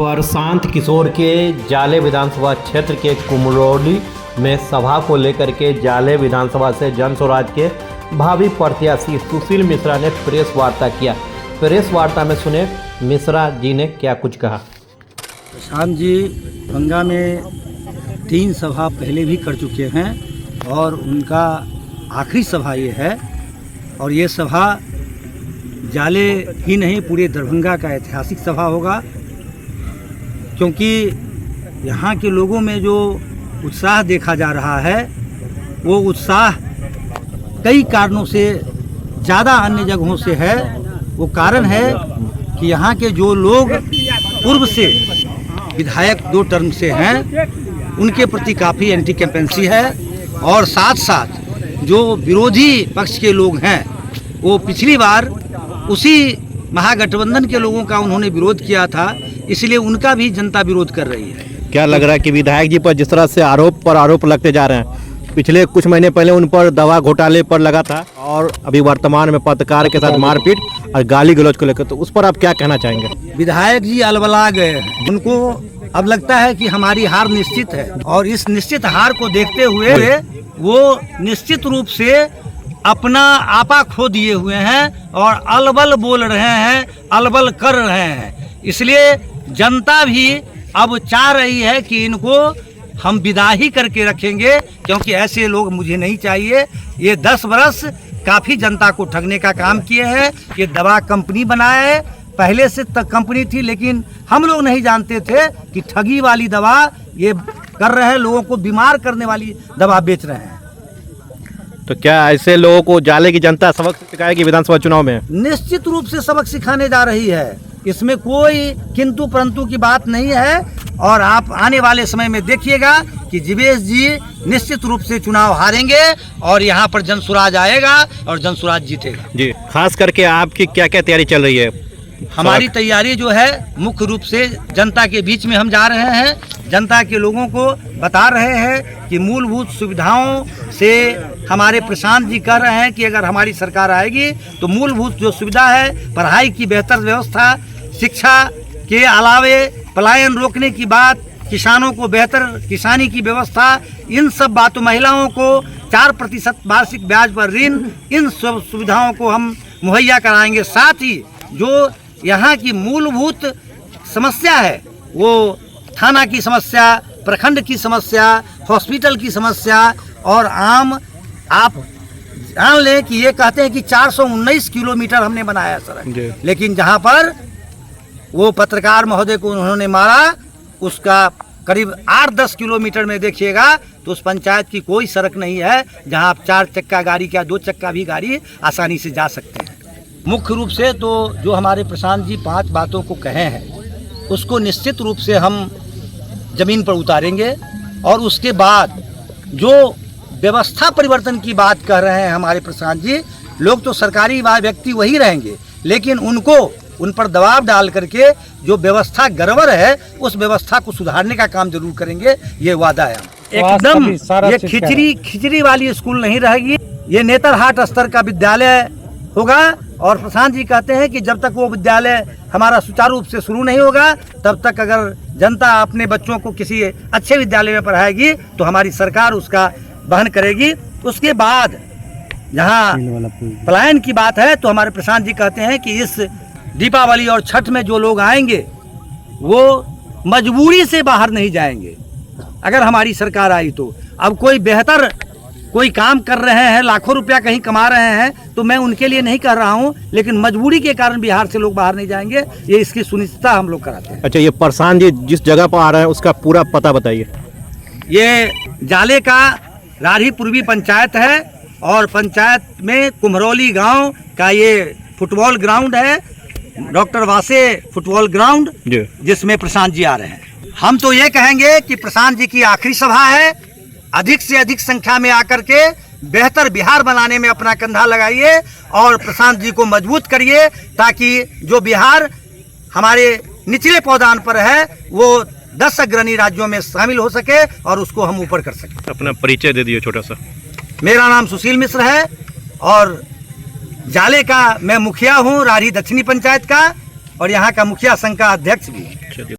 प्रशांत किशोर के जाले विधानसभा क्षेत्र के कुमरौली में सभा को लेकर के जाले विधानसभा से जन स्वराज के भावी प्रत्याशी सुशील मिश्रा ने प्रेस वार्ता किया। प्रेस वार्ता में सुने मिश्रा जी ने क्या कुछ कहा। प्रशांत जी बंगा में 3 सभा पहले भी कर चुके हैं और उनका आखिरी सभा ये है और ये सभा जाले ही नहीं पूरे दरभंगा का ऐतिहासिक सभा होगा, क्योंकि यहाँ के लोगों में जो उत्साह देखा जा रहा है वो उत्साह कई कारणों से ज़्यादा अन्य जगहों से है। वो कारण है कि यहाँ के जो लोग पूर्व से विधायक 2 टर्म से हैं उनके प्रति काफ़ी एंटी कैंपेंसी है और साथ साथ जो विरोधी पक्ष के लोग हैं वो पिछली बार उसी महागठबंधन के लोगों का उन्होंने विरोध किया था, इसलिए उनका भी जनता विरोध कर रही है। क्या लग रहा है कि विधायक जी पर जिस तरह से आरोप लगते जा रहे हैं, पिछले कुछ महीने पहले उन पर दवा घोटाले पर लगा था और अभी वर्तमान में पत्रकार के साथ मारपीट और गाली गलौज को लेकर, तो उस पर आप क्या कहना चाहेंगे? विधायक जी अलबला गए हैं, उनको अब लगता है कि हमारी हार निश्चित है और इस निश्चित हार को देखते हुए वो निश्चित रूप से अपना आपा खो दिए हुए हैं और अलबल बोल रहे हैं, अलबल कर रहे हैं। इसलिए जनता भी अब चाह रही है कि इनको हम विदा ही करके रखेंगे, क्योंकि ऐसे लोग मुझे नहीं चाहिए। ये 10 बरस काफ़ी जनता को ठगने का काम किए हैं। ये दवा कंपनी बनाया है, पहले से तक कंपनी थी, लेकिन हम लोग नहीं जानते थे कि ठगी वाली दवा ये कर रहे हैं, लोगों को बीमार करने वाली दवा बेच रहे हैं। तो क्या ऐसे लोगों को जाले की जनता सबक सिखाएगी विधानसभा चुनाव में? निश्चित रूप से सबक सिखाने जा रही है, इसमें कोई किंतु परंतु की बात नहीं है। और आप आने वाले समय में देखिएगा कि जीवेश जी निश्चित रूप से चुनाव हारेंगे और यहाँ पर जन स्वराज आएगा और जन स्वराज जीतेगा। जी, खास करके आपकी क्या क्या तैयारी चल रही है? हमारी तैयारी जो है मुख्य रूप से जनता के बीच में हम जा रहे हैं, जनता के लोगों को बता रहे हैं कि मूलभूत सुविधाओं से हमारे प्रशांत जी कह रहे हैं कि अगर हमारी सरकार आएगी तो मूलभूत जो सुविधा है, पढ़ाई की बेहतर व्यवस्था, शिक्षा के अलावे पलायन रोकने की बात, किसानों को बेहतर किसानी की व्यवस्था, इन सब बातों, महिलाओं को 4% वार्षिक ब्याज पर ऋण, इन सब सुविधाओं को हम मुहैया कराएंगे। साथ ही जो यहाँ की मूलभूत समस्या है वो थाना की समस्या, प्रखंड की समस्या, हॉस्पिटल की समस्या और आप जान लें कि ये कहते हैं कि 419 किलोमीटर हमने बनाया सड़क, लेकिन जहाँ पर वो पत्रकार महोदय को उन्होंने मारा उसका करीब 8-10 किलोमीटर में देखिएगा तो उस पंचायत की कोई सड़क नहीं है जहाँ आप 4 चक्का गाड़ी या 2 चक्का भी गाड़ी आसानी से जा सकते हैं। मुख्य रूप से तो जो हमारे प्रशांत जी 5 बातों को कहे हैं उसको निश्चित रूप से हम ज़मीन पर उतारेंगे और उसके बाद जो व्यवस्था परिवर्तन की बात कह रहे हैं हमारे प्रशांत जी, लोग तो सरकारी व्यक्ति वही रहेंगे, लेकिन उन पर दबाव डाल करके जो व्यवस्था गड़बड़ है उस व्यवस्था को सुधारने का काम जरूर करेंगे, ये वादा है। एकदम ये खिचड़ी वाली स्कूल नहीं रहेगी, ये नेतरहाट स्तर का विद्यालय होगा और प्रशांत जी कहते हैं कि जब तक वो विद्यालय हमारा सुचारू रूप से शुरू नहीं होगा तब तक अगर जनता अपने बच्चों को किसी अच्छे विद्यालय में पढ़ाएगी तो हमारी सरकार उसका वहन करेगी। उसके बाद जहाँ पलायन की बात है तो हमारे प्रशांत जी कहते हैं कि इस दीपावली और छठ में जो लोग आएंगे वो मजबूरी से बाहर नहीं जाएंगे। अगर हमारी सरकार आई तो अब कोई बेहतर कोई काम कर रहे हैं, लाखों रुपया कहीं कमा रहे हैं, तो मैं उनके लिए नहीं कर रहा हूं, लेकिन मजबूरी के कारण बिहार से लोग बाहर नहीं जाएंगे, ये इसकी सुनिश्चितता हम लोग कराते हैं। अच्छा, ये प्रशांत जी जिस जगह पर आ रहे हैं उसका पूरा पता बताइए। ये जाले का राढ़ी पूर्वी पंचायत है और पंचायत में कुम्हरौली गाँव का ये फुटबॉल ग्राउंड है, डॉक्टर वासे फुटबॉल ग्राउंड, जिसमें प्रशांत जी आ रहे हैं। हम तो ये कहेंगे कि प्रशांत जी की आखिरी सभा है, अधिक से अधिक संख्या में आकर के बेहतर बिहार बनाने में अपना कंधा लगाइए और प्रशांत जी को मजबूत करिए ताकि जो बिहार हमारे निचले पौधान पर है वो 10 अग्रणी राज्यों में शामिल हो सके और उसको हम ऊपर कर सकें। अपना परिचय दे दिए छोटा सा। मेरा नाम सुशील मिश्र है और जाले का मैं मुखिया हूँ, राढ़ी दक्षिणी पंचायत का, और यहाँ का मुखिया संघ का अध्यक्ष भी।